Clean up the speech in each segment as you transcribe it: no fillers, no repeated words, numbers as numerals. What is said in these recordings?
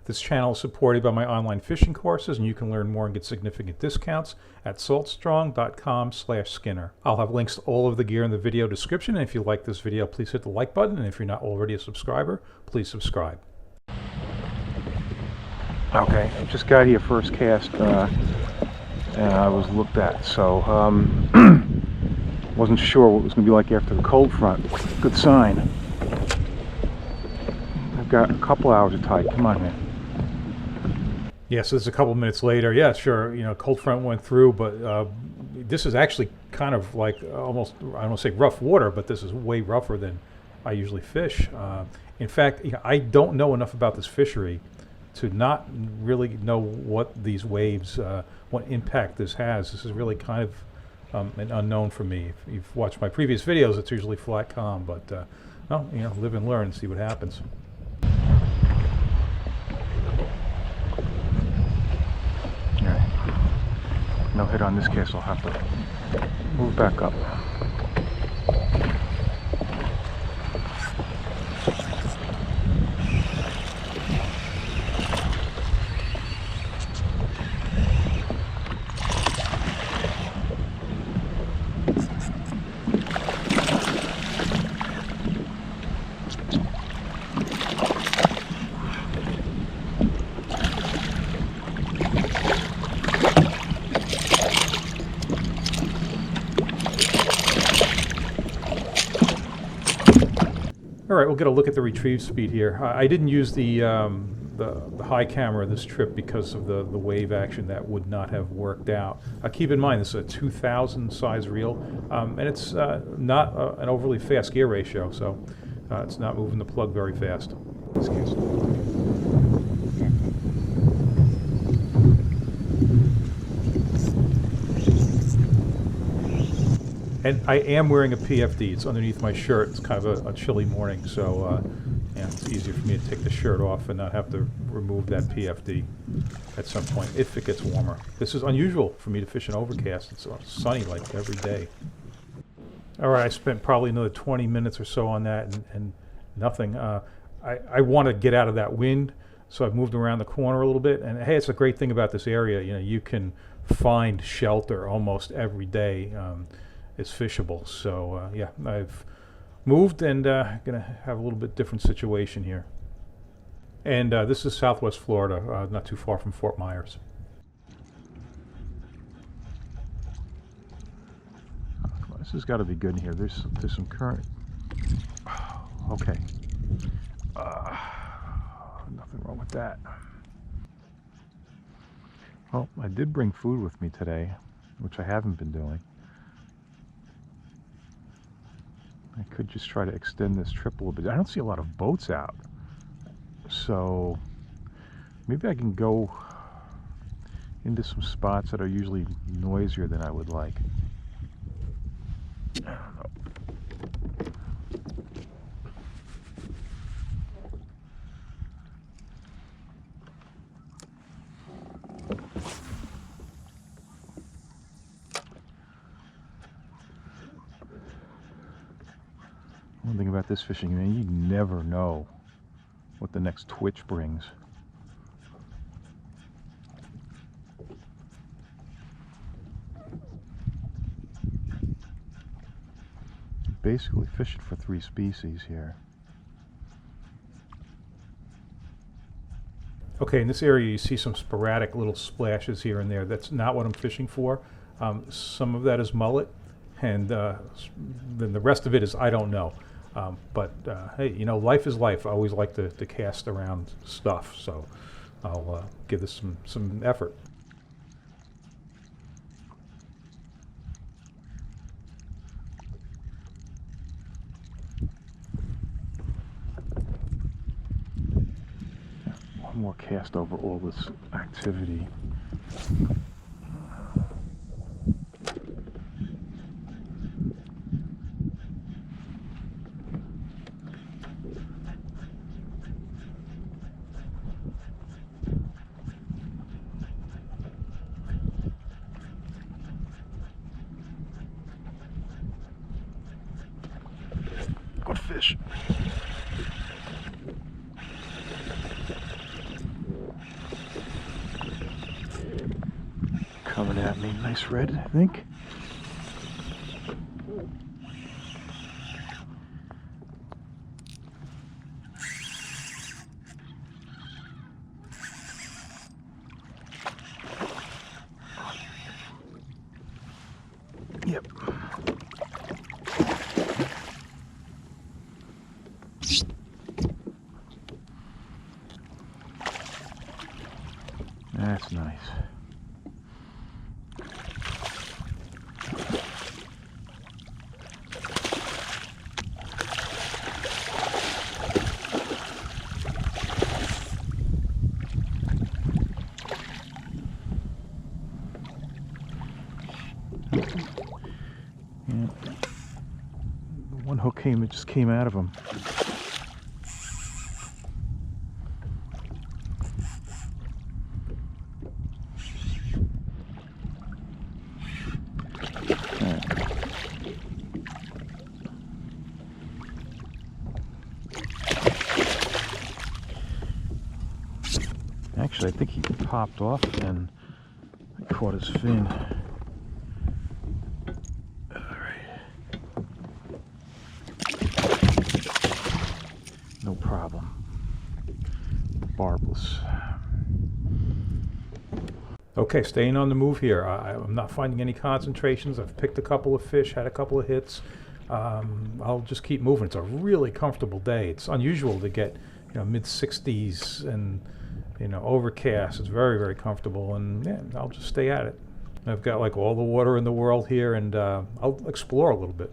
This channel is supported by my online fishing courses, and you can learn more and get significant discounts at saltstrong.com/Skinner. I'll have links to all of the gear in the video description, and if you like this video, please hit the like button, and if you're not already a subscriber, please subscribe. Okay, I just got here first cast, and I was looked at, so wasn't sure what it was going to be like after the cold front. Good sign. I've got a couple hours of tide. Come on, man. Yeah, so this is a couple minutes later. Yeah, sure, you know, cold front went through, but this is actually kind of like almost, I don't want to say rough water, but this is way rougher than I usually fish. In fact, you know, I don't know enough about this fishery to not really know what these waves, what impact this has. This is really kind of an unknown for me. If you've watched my previous videos, it's usually flat calm, but well, you know, live and learn and see what happens. No hit on this case, I'll have to move back up. All right, we'll get a look at the retrieve speed here. I didn't use the high camera this trip because of the wave action. That would not have worked out. Keep in mind, this is a 2000 size reel, and it's not an overly fast gear ratio, so it's not moving the plug very fast. In this case. And I am wearing a PFD. It's underneath my shirt. It's kind of a chilly morning, so yeah, it's easier for me to take the shirt off and not have to remove that PFD at some point if it gets warmer. This is unusual for me to fish in overcast. It's sunny like every day. All right, I spent probably another 20 minutes or so on that and nothing. I want to get out of that wind, so I've moved around the corner a little bit. And hey, it's a great thing about this area. You know, you can find shelter almost every day. It's fishable, so yeah, I've moved and gonna have a little bit different situation here. And this is Southwest Florida, not too far from Fort Myers. This has got to be good in here. There's some current. Okay. Nothing wrong with that. Well, I did bring food with me today, which I haven't been doing. I could just try to extend this trip a little bit. I don't see a lot of boats out, so maybe I can go into some spots that are usually noisier than I would like. I don't know. One thing about this fishing, man, you never know what the next twitch brings. Basically fishing for 3 species here. Okay, in this area you see some sporadic little splashes here and there. That's not what I'm fishing for. Some of that is mullet, and then the rest of it is I don't know. But hey, you know, life is life. I always like to cast around stuff, so I'll give this some effort. One more cast over all this activity. Good fish. coming at me. Nice red, I think. Yep. That's nice. Yeah. The one hook it just came out of him. Actually, I think he popped off and I caught his fin. Alright. No problem. Barbless. Okay, staying on the move here. I'm not finding any concentrations. I've picked a couple of fish, had a couple of hits. I'll just keep moving. It's a really comfortable day. It's unusual to get, mid-60s and, overcast. It's very, very comfortable, and yeah, I'll just stay at it. I've got like all the water in the world here, and I'll explore a little bit.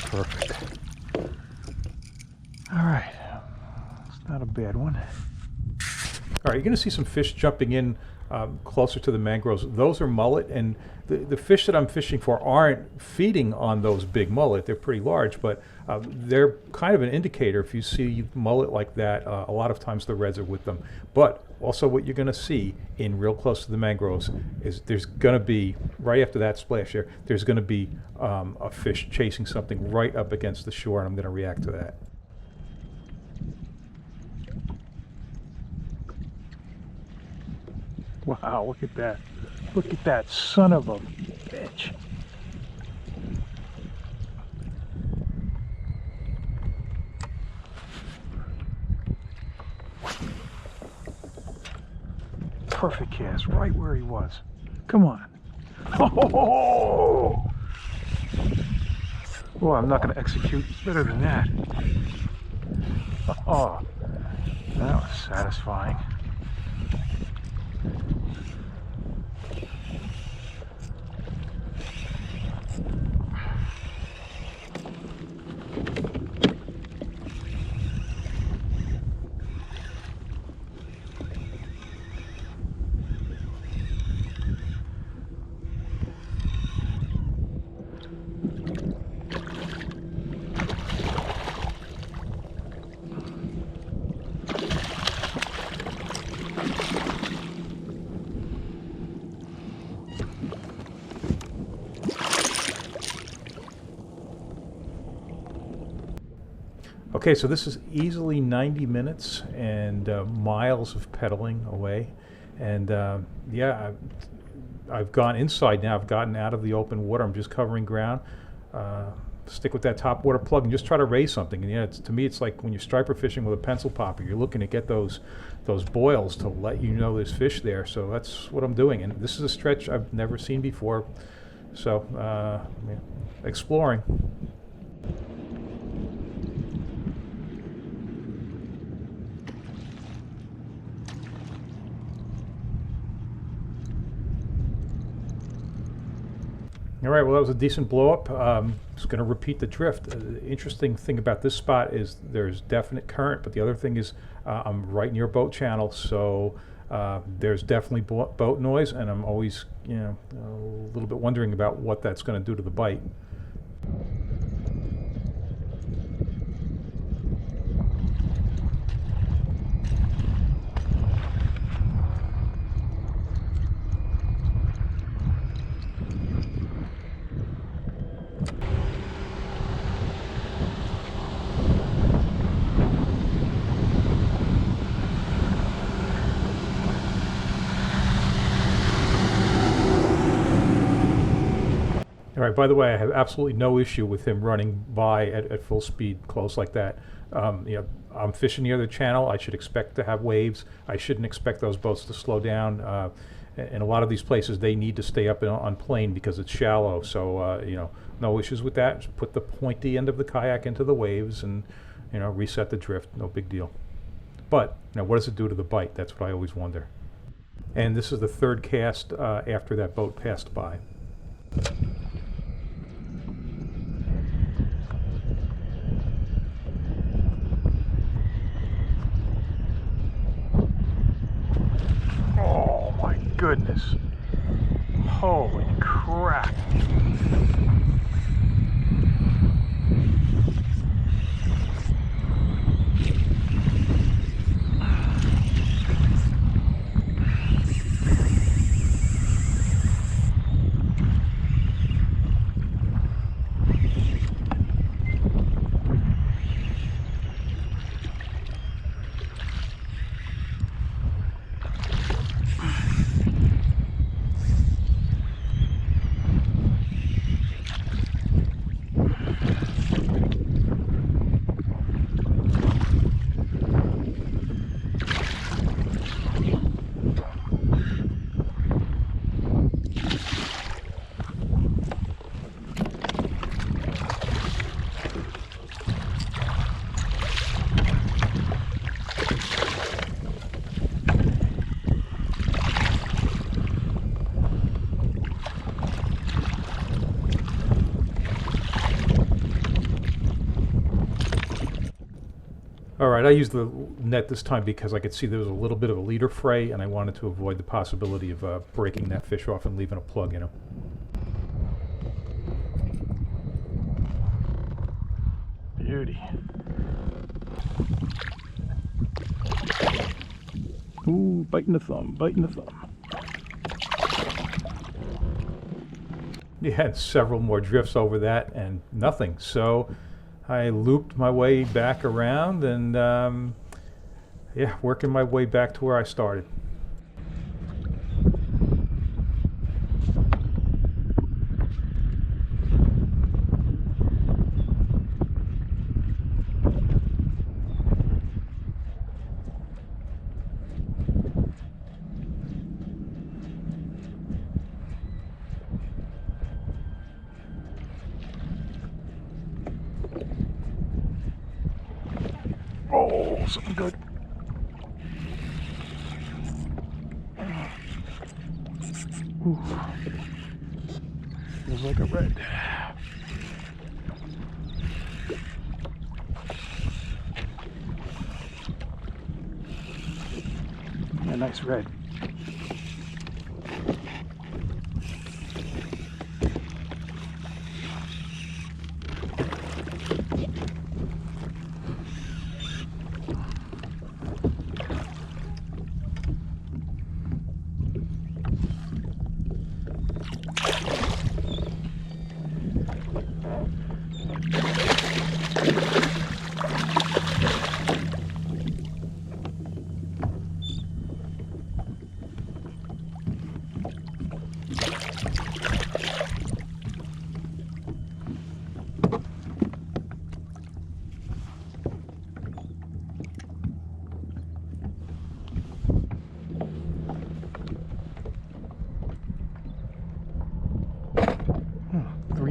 Perfect. All right. It's not a bad one. All right, you're going to see some fish jumping in closer to the mangroves. Those are mullet, and the fish that I'm fishing for aren't feeding on those big mullet. They're pretty large, but they're kind of an indicator. If you see mullet like that, a lot of times the reds are with them. But also what you're going to see in real close to the mangroves is there's going to be, right after that splash there, there's going to be a fish chasing something right up against the shore, and I'm going to react to that. Wow, look at that. Look at that son of a bitch. Perfect cast, right where he was. Come on. Oh! Well, I'm not going to execute better than that. Oh, that was satisfying. Okay, so this is easily 90 minutes and miles of pedaling away. And yeah, I've gone inside now. I've gotten out of the open water. I'm just covering ground. Stick with that top water plug and just try to raise something. And yeah, to me, it's like when you're striper fishing with a pencil popper. You're looking to get those boils to let you know there's fish there. So that's what I'm doing. And this is a stretch I've never seen before. So yeah, exploring. All right, well, that was a decent blow up. Just going to repeat the drift. The interesting thing about this spot is there's definite current, but the other thing is I'm right near a boat channel, so there's definitely boat noise, and I'm always, a little bit wondering about what that's going to do to the bite. All right, by the way, I have absolutely no issue with him running by at full speed close like that. I'm fishing near the channel. I should expect to have waves. I shouldn't expect those boats to slow down. In a lot of these places, they need to stay up on plane because it's shallow. So, no issues with that. Just put the pointy end of the kayak into the waves and, reset the drift. No big deal. But, what does it do to the bite? That's what I always wonder. And this is the third cast after that boat passed by. Oh my goodness. Holy crap. All right, I used the net this time because I could see there was a little bit of a leader fray, and I wanted to avoid the possibility of breaking that fish off and leaving a plug in him. Beauty. Ooh, biting the thumb, biting the thumb. You had several more drifts over that and nothing. So I looped my way back around and, yeah, working my way back to where I started. Oh, something good. Ooh. Feels like a red. Yeah, nice red.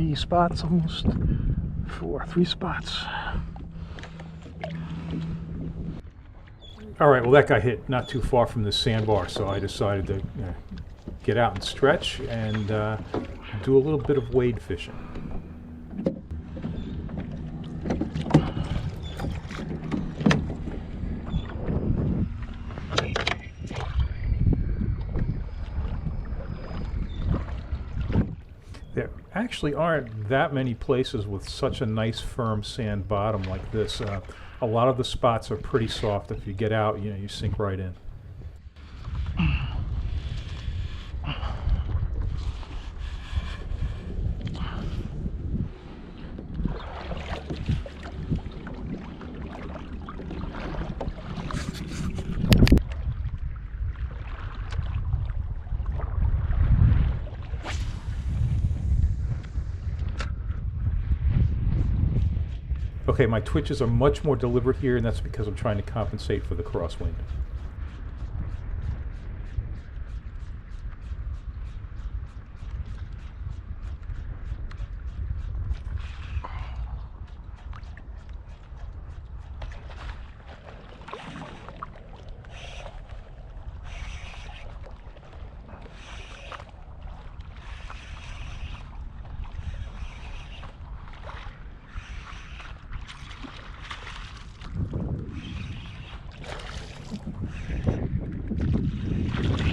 3 spots almost. 3 spots. All right, well, that got hit not too far from the sandbar, so I decided to get out and stretch and do a little bit of wade fishing. There actually aren't that many places with such a nice firm sand bottom like this. A lot of the spots are pretty soft. If you get out, you sink right in. Okay, my twitches are much more deliberate here, and that's because I'm trying to compensate for the crosswind.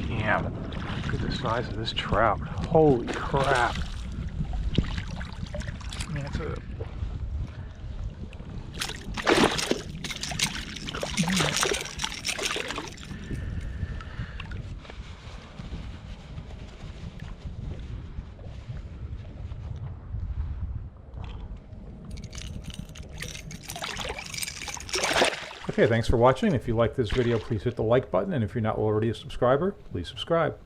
Damn, look at the size of this trout. Holy crap. That's a... Okay, thanks for watching. If you like this video, please hit the like button, and if you're not already a subscriber, please subscribe.